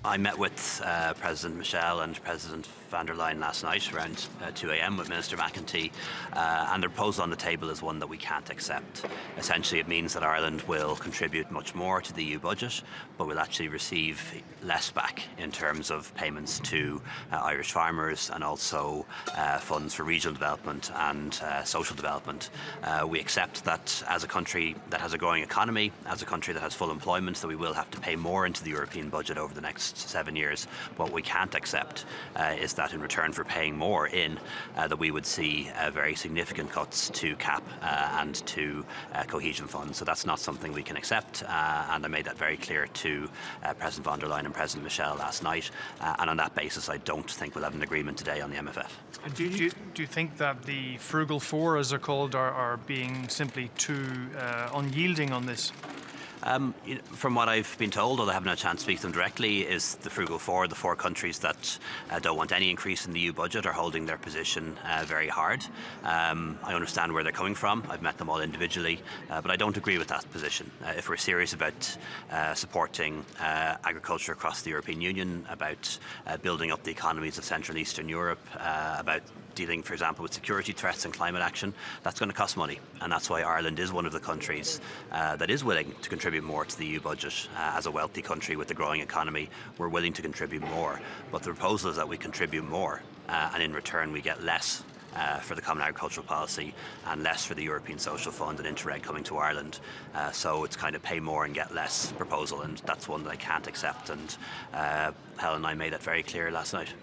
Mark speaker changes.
Speaker 1: I met with President Michel and President van der Leyen last night around 2 a.m. with Minister McEntee, and the proposal on the table is one that we can't accept. Essentially, it means that Ireland will contribute much more to the EU budget, but will actually receive less back in terms of payments to Irish farmers and also funds for regional development and social development. We accept that as a country that has a growing economy, as a country that has full employment, that we will have to pay more into the European budget over the next 7 years. What we can't accept is that in return for paying more in, that we would see very significant cuts to CAP and to cohesion funds. So that's not something we can accept, and I made that very clear to President von der Leyen and President Michel last night, and on that basis I don't think we'll have an agreement today on the MFF.
Speaker 2: And do you think that the frugal four, as they're called, are being simply too unyielding on this?
Speaker 1: From what I've been told, although I haven't had a chance to speak to them directly, is the frugal four, the four countries that don't want any increase in the EU budget, are holding their position very hard. I understand where they're coming from. I've met them all individually, but I don't agree with that position. If we're serious about supporting agriculture across the European Union, about building up the economies of Central and Eastern Europe, about dealing, for example, with security threats and climate action, that's going to cost money. And that's why Ireland is one of the countries that is willing to contribute more to the EU budget. As a wealthy country with a growing economy, we're willing to contribute more. But the proposal is that we contribute more, and in return we get less for the Common Agricultural Policy and less for the European Social Fund and Interreg coming to Ireland. So it's kind of pay more and get less proposal, and that's one that I can't accept, and Helen and I made that very clear last night.